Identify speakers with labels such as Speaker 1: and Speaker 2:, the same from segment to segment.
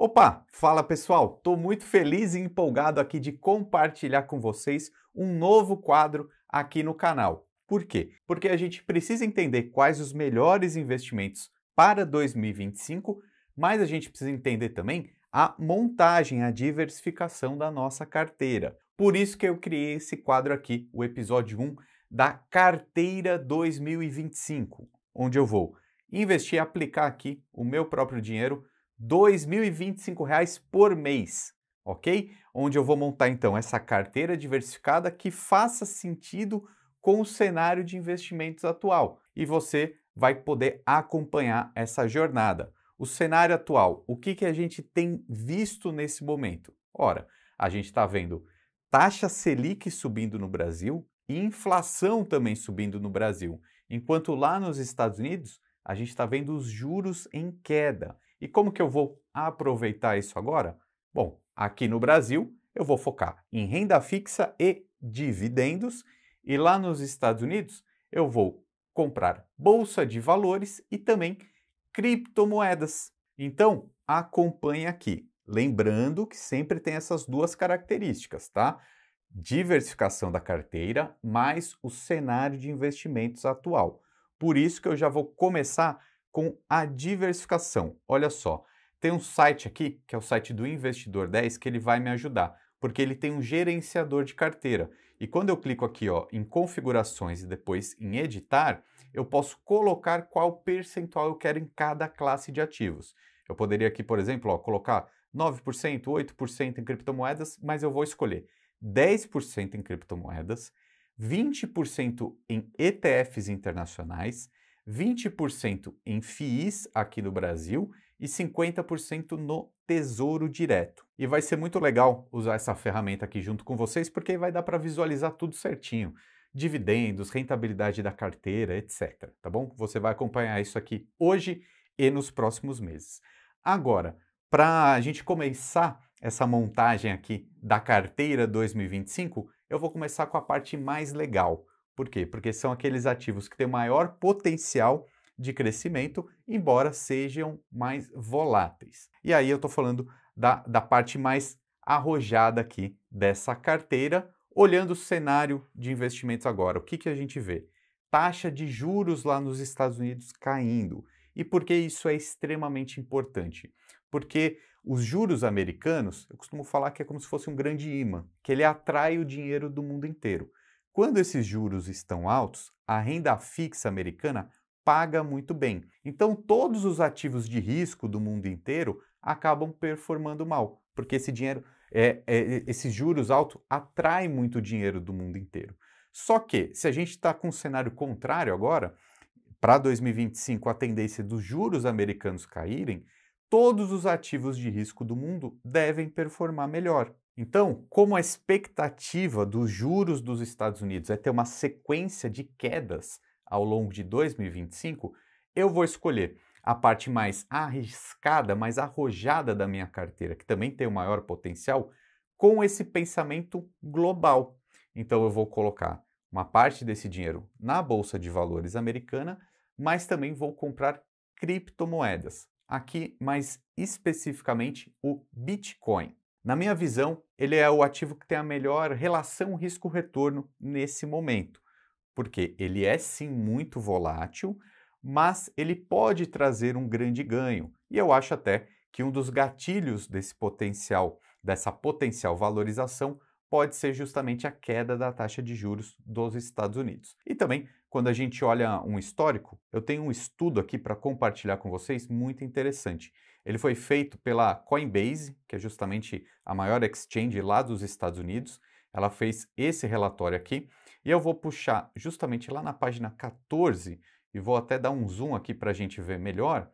Speaker 1: Opa, fala pessoal, estou muito feliz e empolgado aqui de compartilhar com vocês um novo quadro aqui no canal. Por quê? Porque a gente precisa entender quais os melhores investimentos para 2025, mas a gente precisa entender também a montagem, a diversificação da nossa carteira. Por isso que eu criei esse quadro aqui, o episódio 1 da Carteira 2025, onde eu vou investir e aplicar aqui o meu próprio dinheiro R$ 2.025 por mês, ok? Onde eu vou montar então essa carteira diversificada que faça sentido com o cenário de investimentos atual. E você vai poder acompanhar essa jornada. O cenário atual, o que a gente tem visto nesse momento? Ora, a gente está vendo taxa Selic subindo no Brasil e inflação também subindo no Brasil. Enquanto lá nos Estados Unidos, a gente está vendo os juros em queda. E como que eu vou aproveitar isso agora? Bom, aqui no Brasil eu vou focar em renda fixa e dividendos, e lá nos Estados Unidos eu vou comprar bolsa de valores e também criptomoedas. Então, acompanhe aqui. Lembrando que sempre tem essas duas características, tá? Diversificação da carteira mais o cenário de investimentos atual. Por isso que eu já vou começar com a diversificação. Olha só, tem um site aqui, que é o site do Investidor 10, que ele vai me ajudar, porque ele tem um gerenciador de carteira. E quando eu clico aqui ó, em configurações e depois em editar, eu posso colocar qual percentual eu quero em cada classe de ativos. Eu poderia aqui, por exemplo, ó, colocar 9%, 8% em criptomoedas, mas eu vou escolher 10% em criptomoedas, 20% em ETFs internacionais, 20% em FIIs aqui no Brasil e 50% no Tesouro Direto. E vai ser muito legal usar essa ferramenta aqui junto com vocês, porque vai dar para visualizar tudo certinho. Dividendos, rentabilidade da carteira, etc. Tá bom? Você vai acompanhar isso aqui hoje e nos próximos meses. Agora, para a gente começar essa montagem aqui da carteira 2025, eu vou começar com a parte mais legal. Por quê? Porque são aqueles ativos que têm maior potencial de crescimento, embora sejam mais voláteis. E aí eu estou falando da parte mais arrojada aqui dessa carteira, olhando o cenário de investimentos agora. O que a gente vê? Taxa de juros lá nos Estados Unidos caindo. E por que isso é extremamente importante? Porque os juros americanos, eu costumo falar que é como se fosse um grande imã, que ele atrai o dinheiro do mundo inteiro. Quando esses juros estão altos, a renda fixa americana paga muito bem. Então, todos os ativos de risco do mundo inteiro acabam performando mal, porque esse dinheiro, esses juros altos atraem muito dinheiro do mundo inteiro. Só que, se a gente está com um cenário contrário agora, para 2025 a tendência dos juros americanos caírem, todos os ativos de risco do mundo devem performar melhor. Então, como a expectativa dos juros dos Estados Unidos é ter uma sequência de quedas ao longo de 2025, eu vou escolher a parte mais arriscada, mais arrojada da minha carteira, que também tem o maior potencial, com esse pensamento global. Então, eu vou colocar uma parte desse dinheiro na Bolsa de Valores americana, mas também vou comprar criptomoedas. Aqui, mais especificamente, o Bitcoin. Na minha visão, ele é o ativo que tem a melhor relação risco-retorno nesse momento, porque ele é sim muito volátil, mas ele pode trazer um grande ganho. E eu acho até que um dos gatilhos desse potencial, dessa potencial valorização, pode ser justamente a queda da taxa de juros dos Estados Unidos. E também, quando a gente olha um histórico, eu tenho um estudo aqui para compartilhar com vocês muito interessante. Ele foi feito pela Coinbase, que é justamente a maior exchange lá dos Estados Unidos. Ela fez esse relatório aqui e eu vou puxar justamente lá na página 14 e vou até dar um zoom aqui para a gente ver melhor,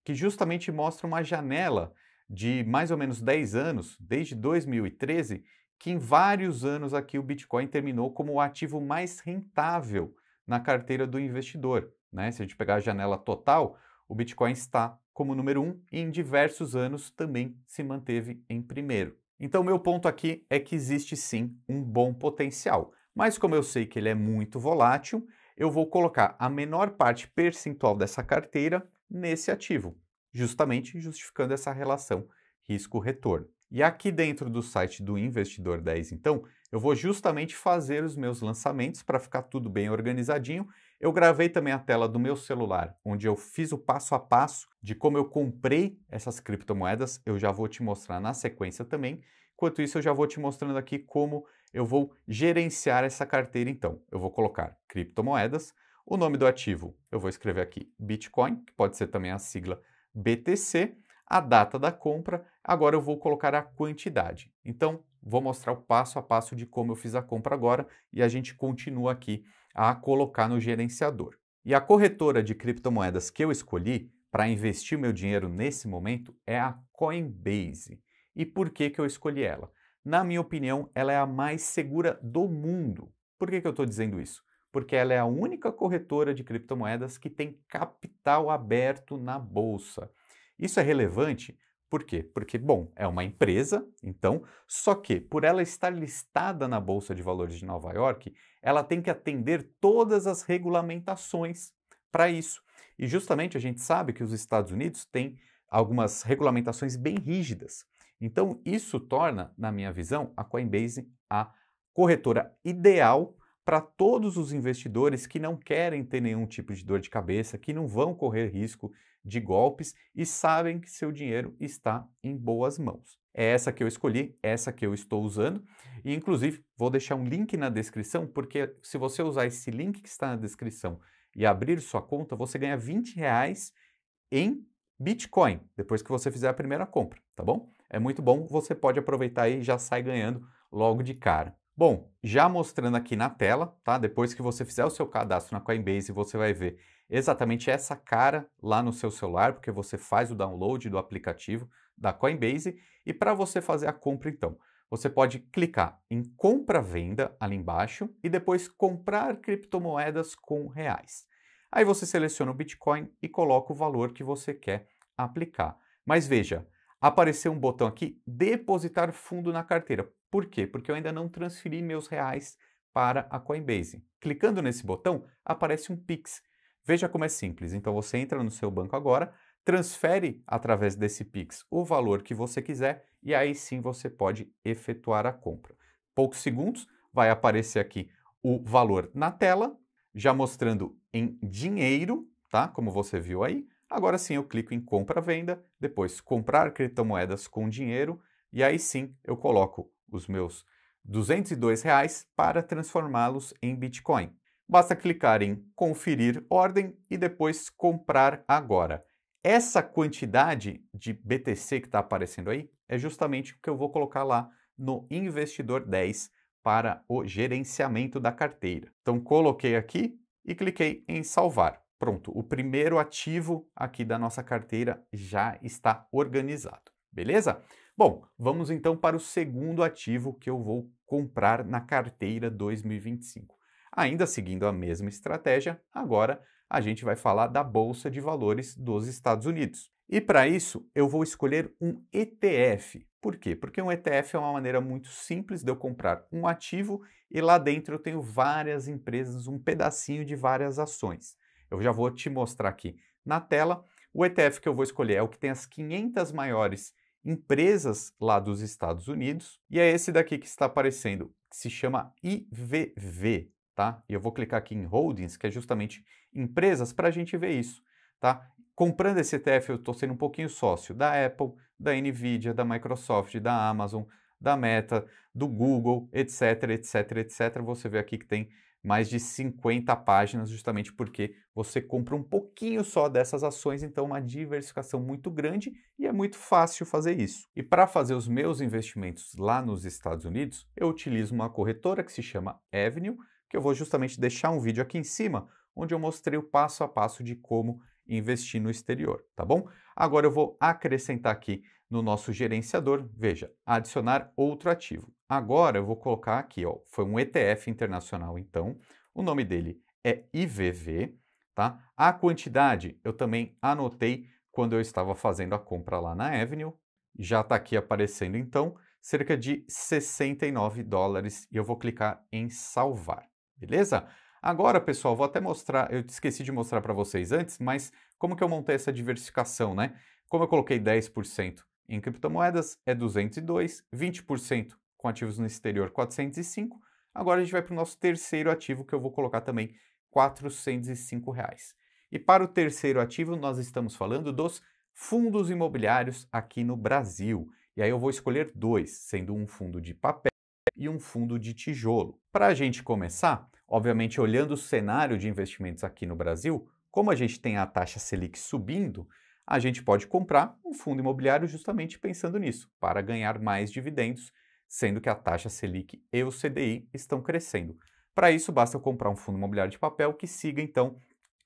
Speaker 1: que justamente mostra uma janela de mais ou menos 10 anos, desde 2013, que em vários anos aqui o Bitcoin terminou como o ativo mais rentável na carteira do investidor, né? Se a gente pegar a janela total, o Bitcoin está como número 1 e em diversos anos também se manteve em primeiro. Então, meu ponto aqui é que existe sim um bom potencial, mas como eu sei que ele é muito volátil, eu vou colocar a menor parte percentual dessa carteira nesse ativo, justamente justificando essa relação risco-retorno. E aqui dentro do site do Investidor 10, então, eu vou justamente fazer os meus lançamentos para ficar tudo bem organizadinho. Eu gravei também a tela do meu celular, onde eu fiz o passo a passo de como eu comprei essas criptomoedas. Eu já vou te mostrar na sequência também. Enquanto isso, eu já vou te mostrando aqui como eu vou gerenciar essa carteira. Então, eu vou colocar criptomoedas. O nome do ativo, eu vou escrever aqui Bitcoin, que pode ser também a sigla BTC. A data da compra, agora eu vou colocar a quantidade. Então, vou mostrar o passo a passo de como eu fiz a compra agora e a gente continua aqui a colocar no gerenciador. E a corretora de criptomoedas que eu escolhi para investir meu dinheiro nesse momento é a Coinbase. E por que que eu escolhi ela? Na minha opinião, ela é a mais segura do mundo. Por que que eu estou dizendo isso? Porque ela é a única corretora de criptomoedas que tem capital aberto na bolsa. Isso é relevante, por quê? Porque, bom, é uma empresa, então, só que por ela estar listada na Bolsa de Valores de Nova York, ela tem que atender todas as regulamentações para isso. E justamente a gente sabe que os Estados Unidos têm algumas regulamentações bem rígidas. Então, isso torna, na minha visão, a Coinbase a corretora ideal para todos os investidores que não querem ter nenhum tipo de dor de cabeça, que não vão correr risco de golpes e sabem que seu dinheiro está em boas mãos. É essa que eu escolhi, essa que eu estou usando e inclusive vou deixar um link na descrição porque se você usar esse link que está na descrição e abrir sua conta, você ganha R$ 20 em Bitcoin, depois que você fizer a primeira compra, tá bom? É muito bom, você pode aproveitar e já sai ganhando logo de cara. Bom, já mostrando aqui na tela, tá? Depois que você fizer o seu cadastro na Coinbase, você vai ver exatamente essa cara lá no seu celular, porque você faz o download do aplicativo da Coinbase. E para você fazer a compra, então, você pode clicar em compra-venda ali embaixo e depois comprar criptomoedas com reais. Aí você seleciona o Bitcoin e coloca o valor que você quer aplicar. Mas veja, apareceu um botão aqui, depositar fundo na carteira. Por quê? Porque eu ainda não transferi meus reais para a Coinbase. Clicando nesse botão, aparece um Pix. Veja como é simples. Então você entra no seu banco agora, transfere através desse Pix o valor que você quiser e aí sim você pode efetuar a compra. Poucos segundos, vai aparecer aqui o valor na tela, já mostrando em dinheiro, tá? Como você viu aí. Agora sim eu clico em compra-venda, depois comprar criptomoedas com dinheiro e aí sim eu coloco os meus R$ 202 para transformá-los em Bitcoin. Basta clicar em conferir ordem e depois comprar agora. Essa quantidade de BTC que está aparecendo aí é justamente o que eu vou colocar lá no Investidor 10 para o gerenciamento da carteira. Então coloquei aqui e cliquei em salvar. Pronto, o primeiro ativo aqui da nossa carteira já está organizado, beleza? Bom, vamos então para o segundo ativo que eu vou comprar na carteira 2025. Ainda seguindo a mesma estratégia, agora a gente vai falar da Bolsa de Valores dos Estados Unidos. E para isso, eu vou escolher um ETF. Por quê? Porque um ETF é uma maneira muito simples de eu comprar um ativo e lá dentro eu tenho várias empresas, um pedacinho de várias ações. Eu já vou te mostrar aqui na tela. O ETF que eu vou escolher é o que tem as 500 maiores empresas lá dos Estados Unidos e é esse daqui que está aparecendo, que se chama IVV. Tá? E eu vou clicar aqui em Holdings, que é justamente empresas, para a gente ver isso. Tá? Comprando esse ETF, eu estou sendo um pouquinho sócio da Apple, da Nvidia, da Microsoft, da Amazon, da Meta, do Google, etc, etc, etc. Você vê aqui que tem mais de 50 páginas, justamente porque você compra um pouquinho só dessas ações, então uma diversificação muito grande e é muito fácil fazer isso. E para fazer os meus investimentos lá nos Estados Unidos, eu utilizo uma corretora que se chama Avenue, que eu vou justamente deixar um vídeo aqui em cima, onde eu mostrei o passo a passo de como investir no exterior, tá bom? Agora eu vou acrescentar aqui no nosso gerenciador, veja, adicionar outro ativo. Agora eu vou colocar aqui, ó, foi um ETF internacional, então, o nome dele é IVV, tá? A quantidade eu também anotei quando eu estava fazendo a compra lá na Avenue, já está aqui aparecendo então, cerca de $69 e eu vou clicar em salvar. Beleza? Agora, pessoal, vou até mostrar, eu esqueci de mostrar para vocês antes, mas como que eu montei essa diversificação, né? Como eu coloquei 10% em criptomoedas é 202, 20% com ativos no exterior 405. Agora a gente vai para o nosso terceiro ativo, que eu vou colocar também R$ 405. E para o terceiro ativo, nós estamos falando dos fundos imobiliários aqui no Brasil. E aí eu vou escolher dois, sendo um fundo de papel e um fundo de tijolo. Para a gente começar, obviamente olhando o cenário de investimentos aqui no Brasil, como a gente tem a taxa Selic subindo, a gente pode comprar um fundo imobiliário justamente pensando nisso, para ganhar mais dividendos, sendo que a taxa Selic e o CDI estão crescendo. Para isso, basta eu comprar um fundo imobiliário de papel que siga, então,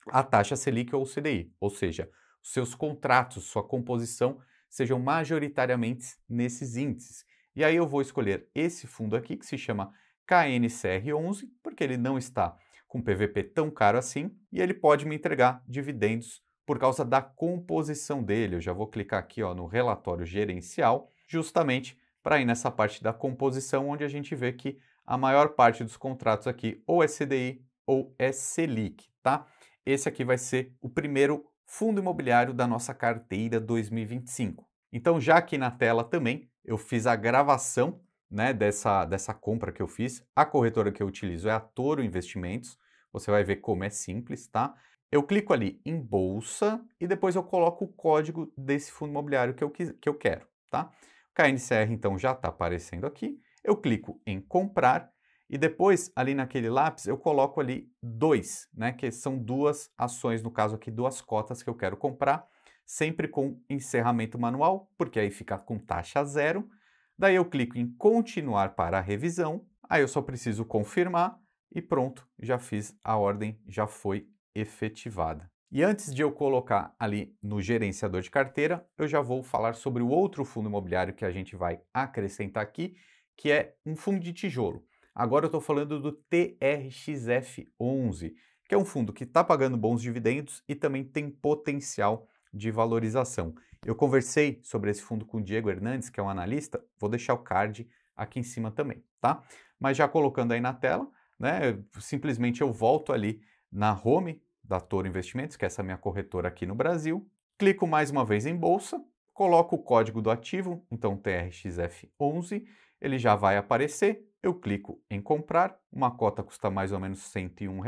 Speaker 1: a taxa Selic ou o CDI, ou seja, os seus contratos, sua composição sejam majoritariamente nesses índices. E aí eu vou escolher esse fundo aqui, que se chama KNCR11, porque ele não está com PVP tão caro assim, e ele pode me entregar dividendos por causa da composição dele. Eu já vou clicar aqui no relatório gerencial, justamente para ir nessa parte da composição, onde a gente vê que a maior parte dos contratos aqui ou é CDI ou é Selic, tá? Esse aqui vai ser o primeiro fundo imobiliário da nossa carteira 2025. Então, já aqui na tela também, eu fiz a gravação, né, dessa compra que eu fiz. A corretora que eu utilizo é a Toro Investimentos. Você vai ver como é simples, tá? Eu clico ali em Bolsa e depois eu coloco o código desse fundo imobiliário que eu quero, tá? O KNCR, então, já está aparecendo aqui. Eu clico em Comprar e depois, ali naquele lápis, eu coloco ali dois, né? Que são duas ações, no caso aqui, duas cotas que eu quero comprar, sempre com encerramento manual, porque aí fica com taxa zero. Daí eu clico em Continuar para a revisão, aí eu só preciso confirmar e pronto, já fiz a ordem, já foi efetivada. E antes de eu colocar ali no gerenciador de carteira, eu já vou falar sobre o outro fundo imobiliário que a gente vai acrescentar aqui, que é um fundo de tijolo. Agora eu estou falando do TRXF11, que é um fundo que está pagando bons dividendos e também tem potencial de valorização. Eu conversei sobre esse fundo com o Diego Hernandes, que é um analista, vou deixar o card aqui em cima também, tá? Mas já colocando aí na tela, né, simplesmente eu volto ali na home da Toro Investimentos, que é essa minha corretora aqui no Brasil, clico mais uma vez em Bolsa, coloco o código do ativo, então TRXF11, ele já vai aparecer, eu clico em comprar, uma cota custa mais ou menos R$ 101,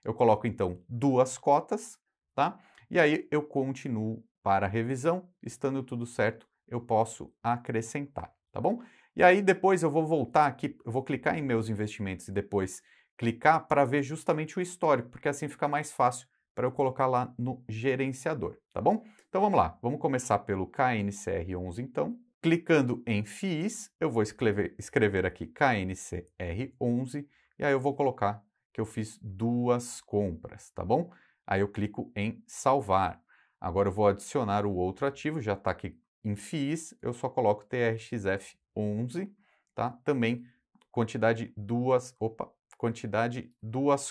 Speaker 1: eu coloco então duas cotas, tá? E aí eu continuo para a revisão, estando tudo certo, eu posso acrescentar, tá bom? E aí depois eu vou voltar aqui, eu vou clicar em meus investimentos e depois clicar para ver justamente o histórico, porque assim fica mais fácil para eu colocar lá no gerenciador, tá bom? Então vamos lá, vamos começar pelo KNCR11 então. Clicando em FIIs, eu vou escrever aqui KNCR11 e aí eu vou colocar que eu fiz duas compras, tá bom? Aí eu clico em salvar. Agora eu vou adicionar o outro ativo, já está aqui em FIIs, eu só coloco TRXF11, tá? Também quantidade duas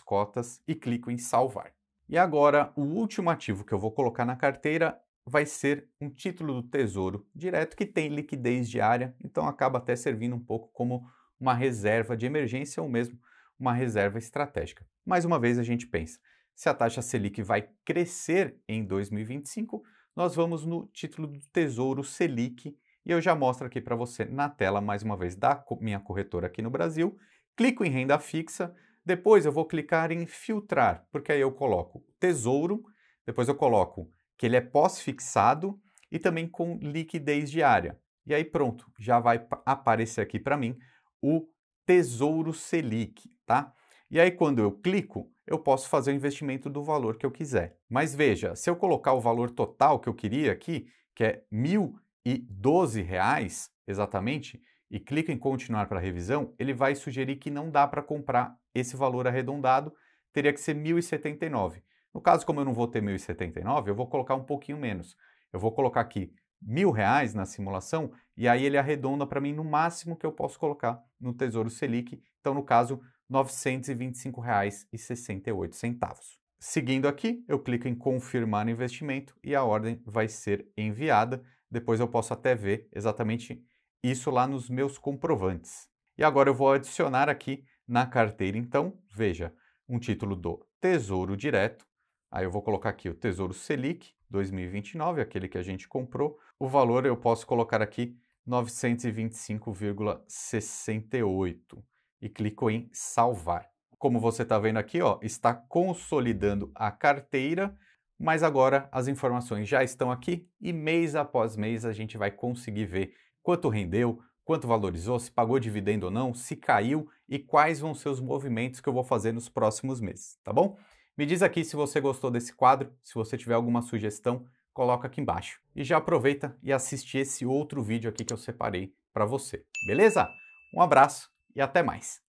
Speaker 1: cotas e clico em salvar. E agora o último ativo que eu vou colocar na carteira vai ser um título do Tesouro Direto que tem liquidez diária, então acaba até servindo um pouco como uma reserva de emergência ou mesmo uma reserva estratégica. Mais uma vez a gente pensa, se a taxa Selic vai crescer em 2025, nós vamos no título do Tesouro Selic e eu já mostro aqui para você na tela mais uma vez da minha corretora aqui no Brasil. Clico em renda fixa, depois eu vou clicar em filtrar, porque aí eu coloco Tesouro, depois eu coloco que ele é pós-fixado e também com liquidez diária. E aí pronto, já vai aparecer aqui para mim o Tesouro Selic, tá? E aí quando eu clico, eu posso fazer o investimento do valor que eu quiser. Mas veja, se eu colocar o valor total que eu queria aqui, que é R$ 1.012 exatamente, e clico em continuar para revisão, ele vai sugerir que não dá para comprar esse valor arredondado, teria que ser 1.079. No caso, como eu não vou ter 1.079, eu vou colocar um pouquinho menos. Eu vou colocar aqui R$ 1.000 na simulação e aí ele arredonda para mim no máximo que eu posso colocar no Tesouro Selic. Então, no caso, R$ 925,68. Seguindo aqui, eu clico em confirmar no investimento e a ordem vai ser enviada. Depois eu posso até ver exatamente isso lá nos meus comprovantes. E agora eu vou adicionar aqui na carteira, então, veja, um título do Tesouro Direto. Aí eu vou colocar aqui o Tesouro Selic, 2029, aquele que a gente comprou. O valor eu posso colocar aqui 925,68 e clico em salvar. Como você está vendo aqui, ó, está consolidando a carteira, mas agora as informações já estão aqui e mês após mês a gente vai conseguir ver quanto rendeu, quanto valorizou, se pagou dividendo ou não, se caiu e quais vão ser os movimentos que eu vou fazer nos próximos meses, tá bom? Me diz aqui se você gostou desse quadro, se você tiver alguma sugestão, coloca aqui embaixo. E já aproveita e assiste esse outro vídeo aqui que eu separei para você, beleza? Um abraço e até mais!